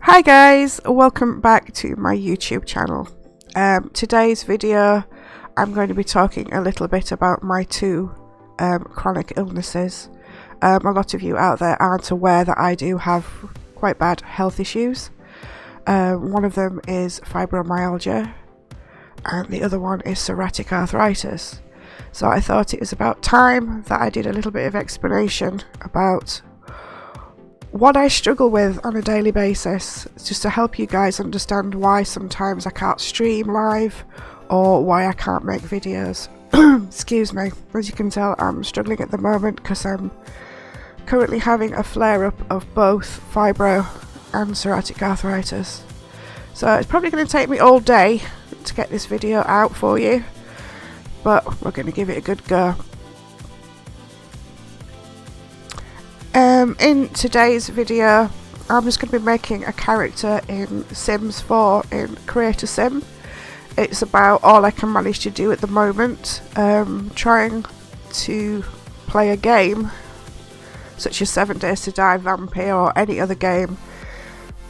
Hi guys, welcome back to my YouTube channel. Today's video I'm going to be talking a little bit about my two chronic illnesses. A lot of you out there aren't aware that I do have quite bad health issues. One of them is fibromyalgia and the other one is psoriatic arthritis. So I thought it was about time that I did a little bit of explanation about what I struggle with on a daily basis, just to help you guys understand why sometimes I can't stream live or why I can't make videos. Excuse me, as you can tell I'm struggling at the moment because I'm currently having a flare-up of both fibro and psoriatic arthritis. So it's probably going to take me all day to get this video out for you, but we're going to give it a good go. In today's video I'm just going to be making a character in Sims 4 in Create a Sim. It's about all I can manage to do at the moment. Trying to play a game such as 7 Days to Die, Vampire or any other game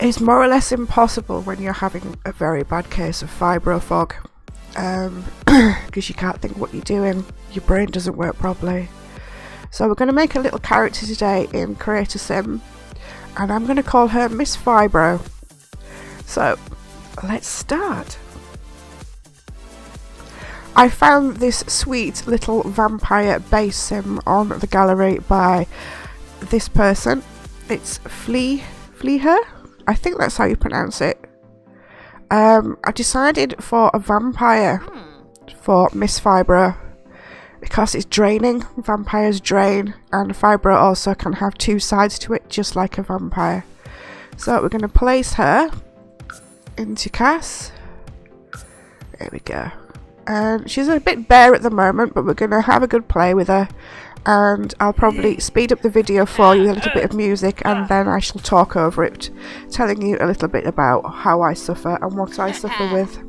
is more or less impossible when you're having a very bad case of fibro fog, because you can't think what you're doing, your brain doesn't work properly. So we're going to make a little character today in Create a Sim, and I'm going to call her Miss Fibro. So let's start. I found this sweet little vampire base sim on the gallery by this person. It's Fleeher? I think that's how you pronounce it. I decided for a vampire for Miss Fibro because it's draining. Vampires drain, and fibro also can have two sides to it, just like a vampire. So we're going to place her into CAS. There we go. And she's a bit bare at the moment, but we're going to have a good play with her, and I'll probably speed up the video for you with a little bit of music, and then I shall talk over it, telling you a little bit about how I suffer and what I suffer with.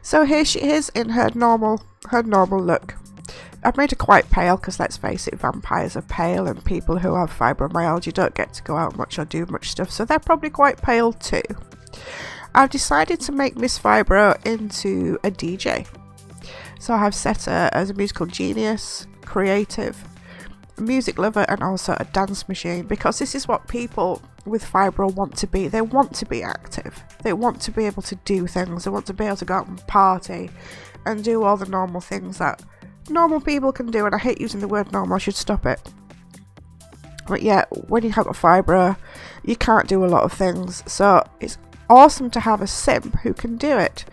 So here she is in her normal look. I've made her quite pale because, let's face it, vampires are pale, and people who have fibromyalgia don't get to go out much or do much stuff, so they're probably quite pale too. I've decided to make Miss Fibro into a DJ. So I've set her as a musical genius, creative, music lover, and also a dance machine, because this is what people with fibro want to be. They want to be active. They want to be able to do things. They want to be able to go out and party and do all the normal things that normal people can do. And I hate using the word normal, I should stop it. But yeah, when you have a fibro, you can't do a lot of things, so it's awesome to have a sim who can do it.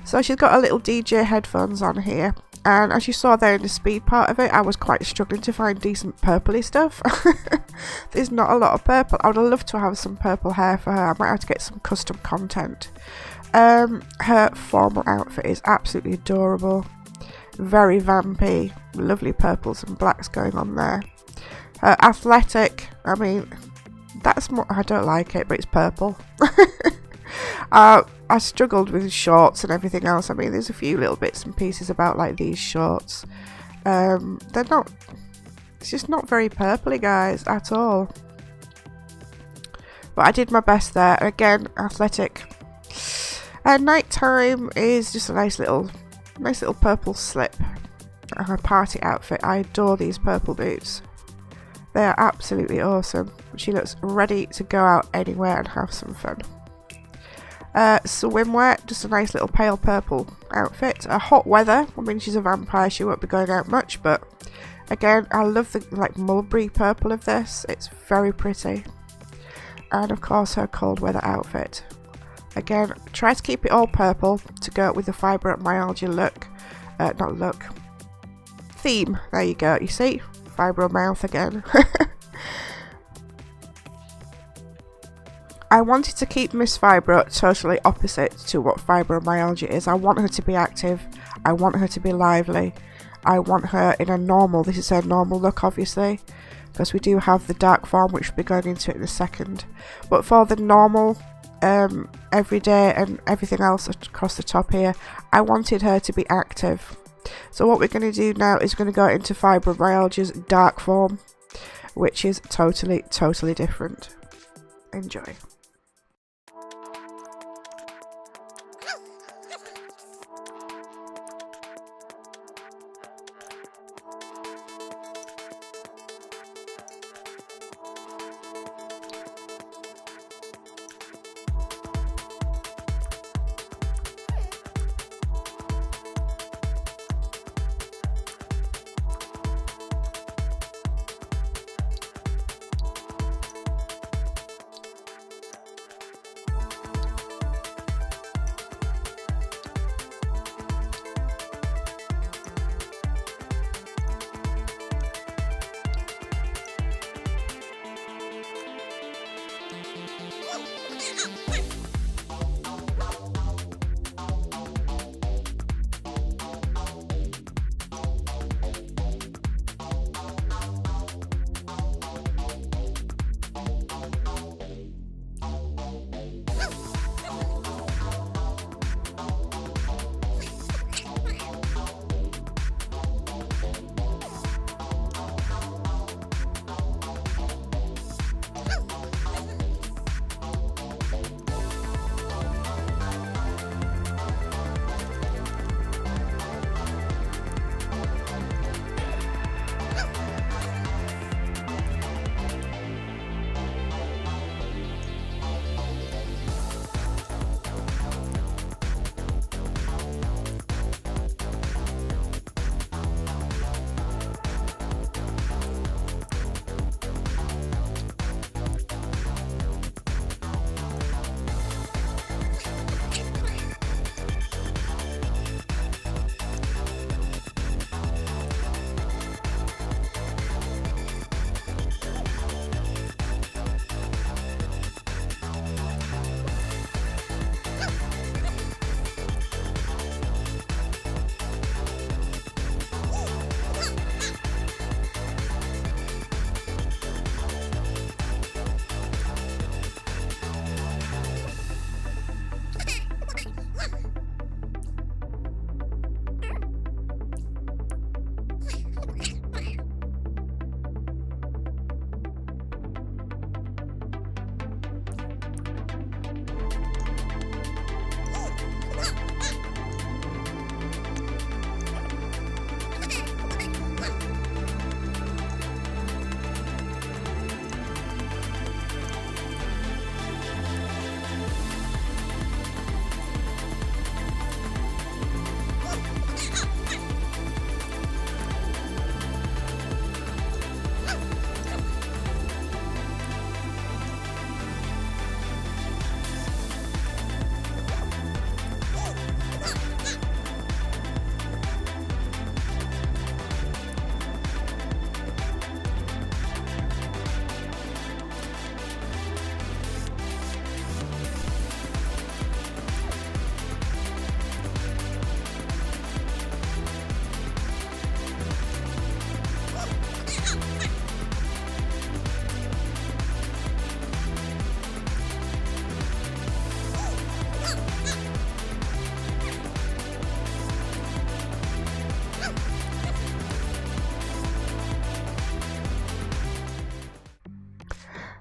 So she's got a little DJ headphones on here, and as you saw there in the speed part of it, I was quite struggling to find decent purpley stuff. There's not a lot of purple. I would love to have some purple hair for her. I might have to get some custom content. Her formal outfit is absolutely adorable, very vampy, lovely purples and blacks going on there. Her athletic, I mean, that's more, I don't like it, but it's purple. I struggled with shorts and everything else. I mean, there's a few little bits and pieces about like these shorts. They're not, it's just not very purpley, guys, at all. But I did my best there. Again, athletic. Nighttime is just a nice little purple slip. Her party outfit. I adore these purple boots. They are absolutely awesome. She looks ready to go out anywhere and have some fun. Swimwear, just a nice little pale purple outfit. Hot weather, I mean, she's a vampire, she won't be going out much, but again, I love the like mulberry purple of this. It's very pretty. And of course her cold weather outfit. Again, try to keep it all purple to go with the fibromyalgia look. Not look. Theme. There you go. You see? Fibro mouth again. I wanted to keep Miss Fibro totally opposite to what fibromyalgia is. I want her to be active. I want her to be lively. I want her in a normal, this is her normal look obviously, because we do have the dark form which we'll be going into it in a second. But for the normal, everyday and everything else across the top here, I wanted her to be active. So what we're going to do now is going to go into fibromyalgia's dark form, which is totally different. Enjoy.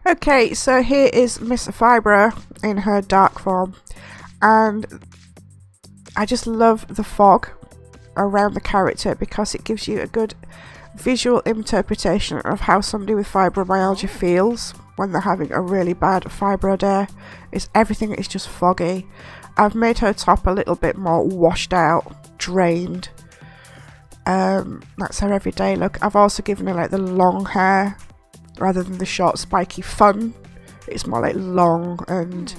Okay, so here is Miss Fibro in her dark form, and I just love the fog around the character because it gives you a good visual interpretation of how somebody with fibromyalgia feels when they're having a really bad fibro day. Everything is just foggy. I've made her top a little bit more washed out, drained. That's her everyday look. I've also given her like the long hair rather than the short spiky fun. It's more like long, and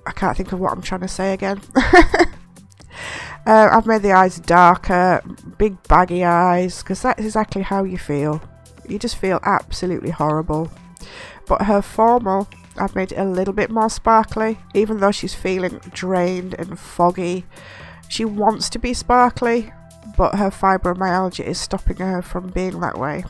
I can't think of what I'm trying to say again. I've made the eyes darker, big baggy eyes, because that's exactly how you feel. You just feel absolutely horrible. But her formal, I've made it a little bit more sparkly, even though she's feeling drained and foggy. She wants to be sparkly, but her fibromyalgia is stopping her from being that way.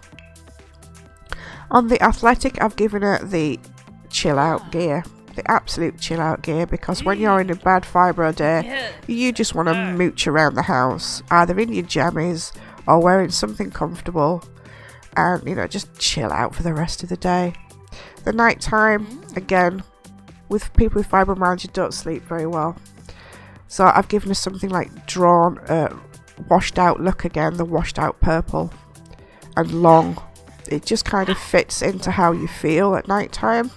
On the athletic, I've given her the chill out gear. The absolute chill out gear, because when you're in a bad fibro day, you just want to mooch around the house, either in your jammies or wearing something comfortable, and just chill out for the rest of the day. The night time, again, with people with fibromyalgia, don't sleep very well, so I've given her something like drawn, washed out look again, the washed out purple and long. It just kind of fits into how you feel at night time.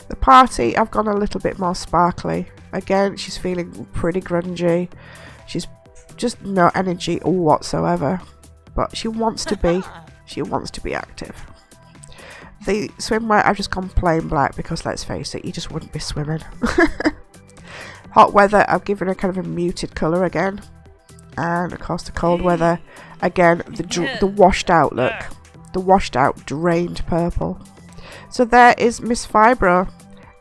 The party, I've gone a little bit more sparkly. Again, she's feeling pretty grungy. She's just no energy whatsoever, but she wants to be. She wants to be active. The swimwear, I've just gone plain black because, let's face it, you just wouldn't be swimming. Hot weather, I've given her kind of a muted colour again, and of course the cold weather, again the washed out look, the washed out drained purple. So there is Miss Fibro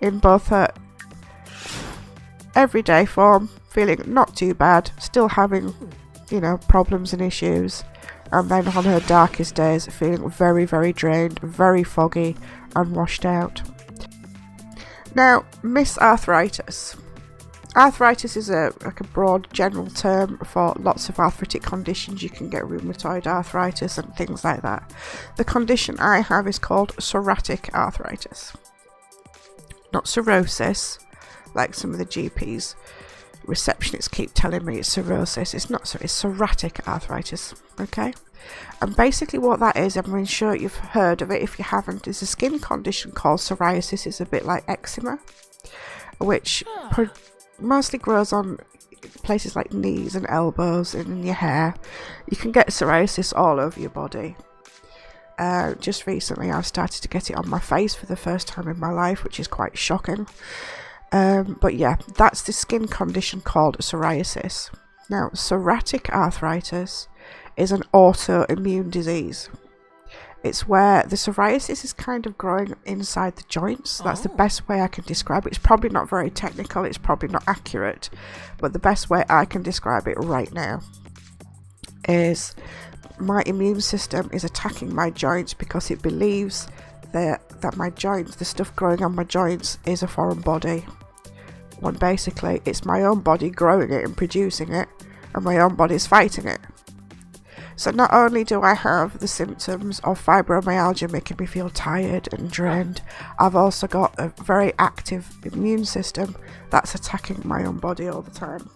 in both her everyday form, feeling not too bad, still having, problems and issues, and then on her darkest days, feeling very, very drained, very foggy and washed out. Now, Miss Arthritis. Arthritis is a broad general term for lots of arthritic conditions. You can get rheumatoid arthritis and things like that. The condition I have is called psoriatic arthritis. Not cirrhosis, like some of the GPs receptionists keep telling me it's cirrhosis. It's not, it's psoriatic arthritis, okay? And basically what that is, I'm sure you've heard of it if you haven't, is a skin condition called psoriasis. It's a bit like eczema, which mostly grows on places like knees and elbows and in your hair. You can get psoriasis all over your body. Just recently I've started to get it on my face for the first time in my life, which is quite shocking. But yeah, that's the skin condition called psoriasis. Now, psoriatic arthritis is an autoimmune disease. It's where the psoriasis is kind of growing inside the joints. That's the best way I can describe it. It's probably not very technical, it's probably not accurate, but the best way I can describe it right now is my immune system is attacking my joints because it believes that my joints, the stuff growing on my joints, is a foreign body. When basically it's my own body growing it and producing it, and my own body is fighting it. So not only do I have the symptoms of fibromyalgia making me feel tired and drained, I've also got a very active immune system that's attacking my own body all the time.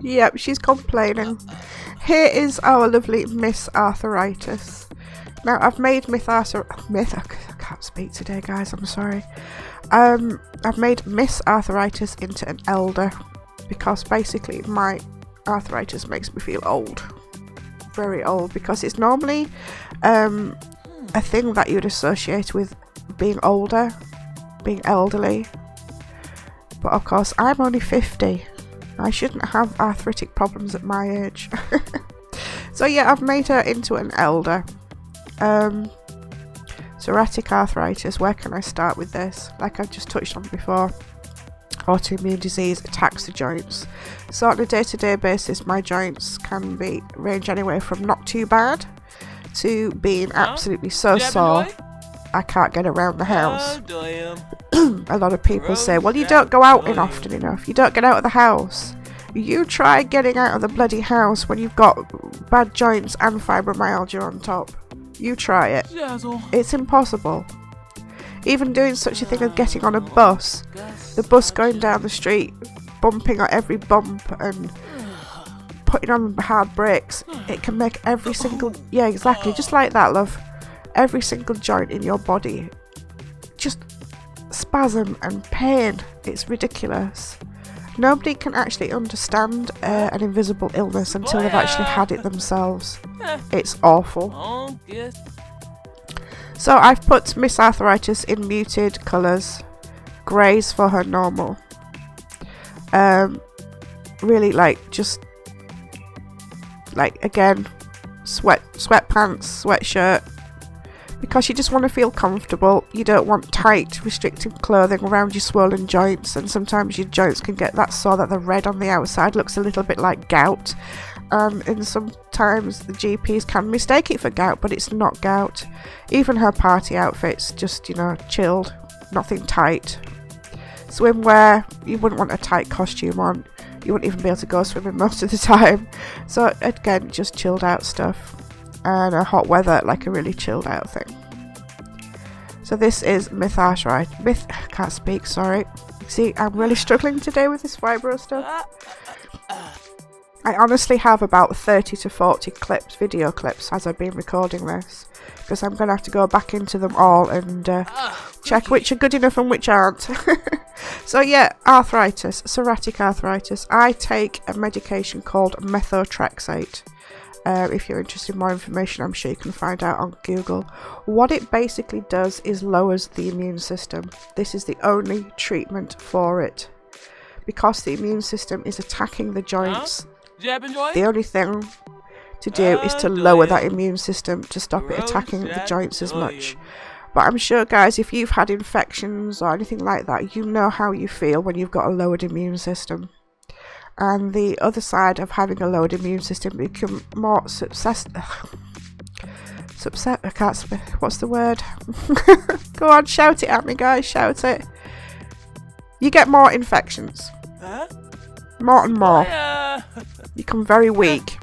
Yep, she's complaining. Here is our lovely Miss Arthritis. Now, I've made I can't speak today, guys, I'm sorry. I've made Miss Arthritis into an elder because basically my arthritis makes me feel old. Very old, because it's normally a thing that you'd associate with being older, being elderly. But of course, I'm only 50. I shouldn't have arthritic problems at my age. So yeah, I've made her into an elder. Psoriatic arthritis, where can I start with this? Like I've just touched on before, autoimmune disease attacks the joints. So on a day-to-day basis, my joints can range anywhere from not too bad to being absolutely so sore I can't get around the house. A lot of people say, well, you don't go out often enough, you don't get out of the house. You try getting out of the bloody house when you've got bad joints and fibromyalgia on top. You try it. It's impossible. Even doing such a thing as getting on a bus, the bus going down the street, bumping at every bump and putting on hard brakes, it can make every single, yeah, exactly, just like that, love, every single joint in your body just spasm and pain. It's ridiculous. Nobody can actually understand an invisible illness until they've actually had it themselves. It's awful. So I've put Miss Arthritis in muted colours, greys for her normal. Really again, sweatpants, sweatshirt, because you just want to feel comfortable. You don't want tight, restrictive clothing around your swollen joints, and sometimes your joints can get that sore that the red on the outside looks a little bit like gout. And sometimes the GPs can mistake it for gout, but it's not gout. Even her party outfits, just, you know, chilled, nothing tight. Swimwear, you wouldn't want a tight costume on. You wouldn't even be able to go swimming most of the time. So again, just chilled out stuff. And a hot weather, like a really chilled out thing. So this is I can't speak, sorry. See, I'm really struggling today with this fibro stuff. I honestly have about 30 to 40 video clips as I've been recording this, because I'm going to have to go back into them all and check which are good enough and which aren't. So yeah, arthritis, psoriatic arthritis. I take a medication called methotrexate. If you're interested in more information, I'm sure you can find out on Google. What it basically does is lowers the immune system. This is the only treatment for it. Because the immune system is attacking the joints, the only thing to do is to lower that immune system to stop it attacking the joints as much. But I'm sure, guys, if you've had infections or anything like that, you know how you feel when you've got a lowered immune system. And the other side of having a lowered immune system, become more I can't speak. What's the word? Go on, shout it at me, guys, shout it. You get more infections. More and more. You become very weak.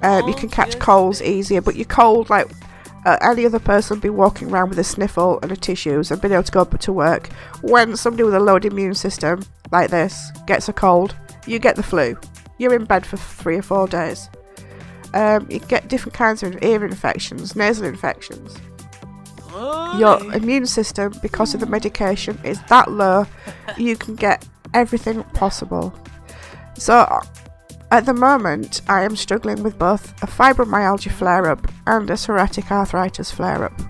You can catch colds easier, but your cold, like any other person, would be walking around with a sniffle and a tissues and being able to go to work. When somebody with a lowered immune system like this gets a cold, you get the flu. You're in bed for 3 or 4 days. You get different kinds of ear infections, nasal infections. Your immune system, because of the medication, is that low, you can get everything possible. So at the moment, I am struggling with both a fibromyalgia flare-up and a psoriatic arthritis flare-up.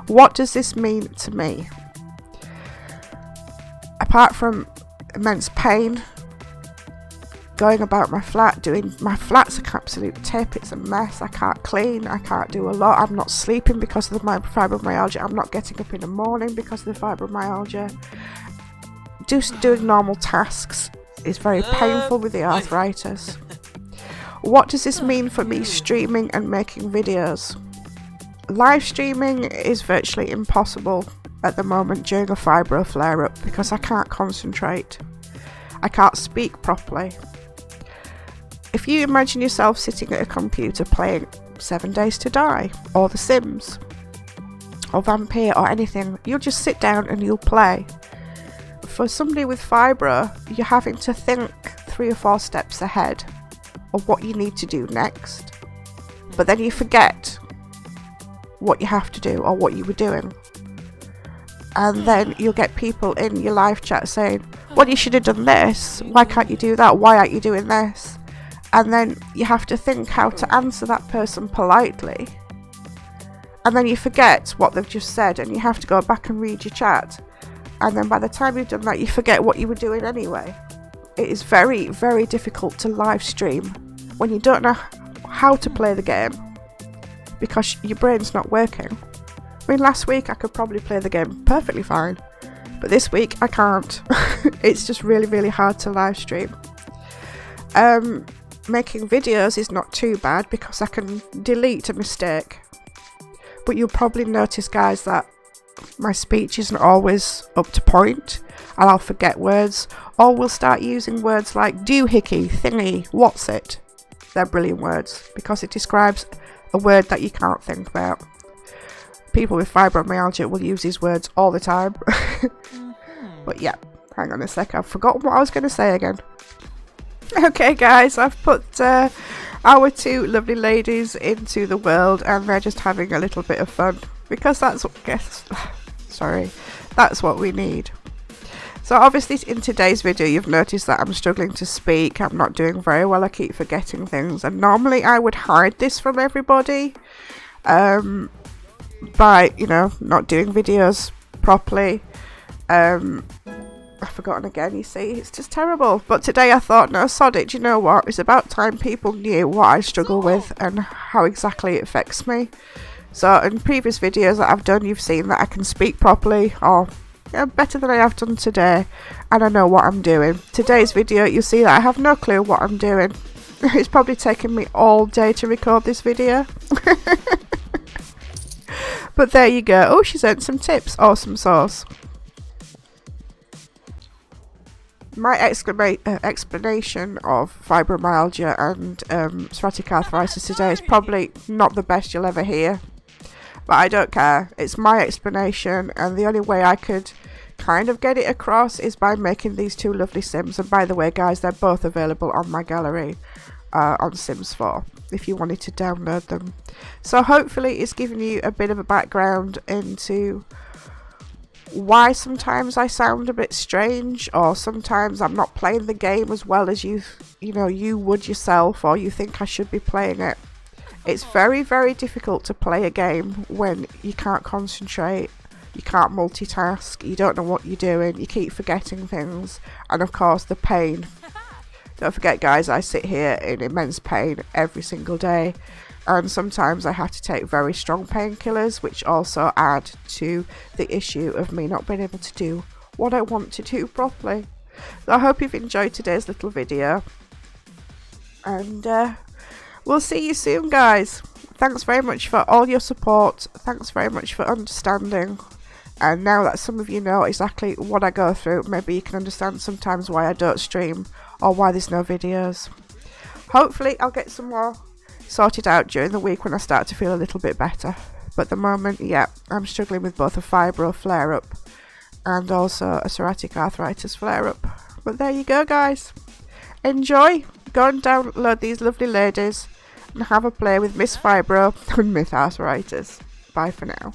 What does this mean to me? Apart from immense pain, going about my flat, my flat's an absolute tip, it's a mess, I can't clean, I can't do a lot, I'm not sleeping because of my fibromyalgia, I'm not getting up in the morning because of the fibromyalgia. Just doing normal tasks is very painful with the arthritis. What does this mean for me streaming and making videos? Live streaming is virtually impossible at the moment during a fibro flare-up because I can't concentrate. I can't speak properly. If you imagine yourself sitting at a computer playing 7 Days to Die, or The Sims, or Vampire, or anything, you'll just sit down and you'll play. For somebody with fibro, you're having to think 3 or 4 steps ahead of what you need to do next, but then you forget what you have to do or what you were doing. And then you'll get people in your live chat saying, well, you should have done this, why can't you do that, why aren't you doing this? And then you have to think how to answer that person politely, and then you forget what they've just said and you have to go back and read your chat, and then by the time you've done that you forget what you were doing anyway. It is very, very difficult to live stream when you don't know how to play the game because your brain's not working. I mean, last week I could probably play the game perfectly fine, but this week I can't. It's just really, really hard to live stream. Making videos is not too bad because I can delete a mistake, but you'll probably notice, guys, that my speech isn't always up to point, and I'll forget words, or we'll start using words like doohickey, thingy, what's it. They're brilliant words because it describes a word that you can't think about. People with fibromyalgia will use these words all the time. But yeah, hang on a sec, I've forgotten what I was going to say again. Okay guys, I've put our 2 lovely ladies into the world and they're just having a little bit of fun because that's what that's what we need. So obviously in today's video you've noticed that I'm struggling to speak, I'm not doing very well, I keep forgetting things, and normally I would hide this from everybody by, you know, not doing videos properly. I've forgotten again, you see, it's just terrible. But today I thought, no, sod it, you know what, it's about time people knew what I struggle with and how exactly it affects me. So in previous videos that I've done, you've seen that I can speak properly, or better than I have done today, and I know what I'm doing. Today's video, you'll see that I have no clue what I'm doing. It's probably taken me all day to record this video. But there you go. Oh, she sent some tips. Awesome sauce. My explanation of fibromyalgia and psoriatic arthritis today is probably not the best you'll ever hear, but I don't care. It's my explanation, and the only way I could kind of get it across is by making these 2 lovely Sims. And by the way, guys, they're both available on my gallery on Sims 4 if you wanted to download them. So hopefully it's given you a bit of a background into why sometimes I sound a bit strange, or sometimes I'm not playing the game as well as you would yourself, or you think I should be playing it. It's very, very difficult to play a game when you can't concentrate, you can't multitask, you don't know what you're doing, you keep forgetting things, and of course the pain. Don't forget, guys, I sit here in immense pain every single day, and sometimes I have to take very strong painkillers, which also add to the issue of me not being able to do what I want to do properly. So I hope you've enjoyed today's little video, and we'll see you soon, guys. Thanks very much for all your support, thanks very much for understanding, and now that some of you know exactly what I go through, maybe you can understand sometimes why I don't stream or why there's no videos. Hopefully I'll get some more sorted out during the week when I start to feel a little bit better, but at the moment, yeah, I'm struggling with both a fibro flare-up and also a psoriatic arthritis flare-up. But there you go, guys, enjoy, go and download these lovely ladies and have a play with Miss Fibro and Miss Arthritis. Bye for now.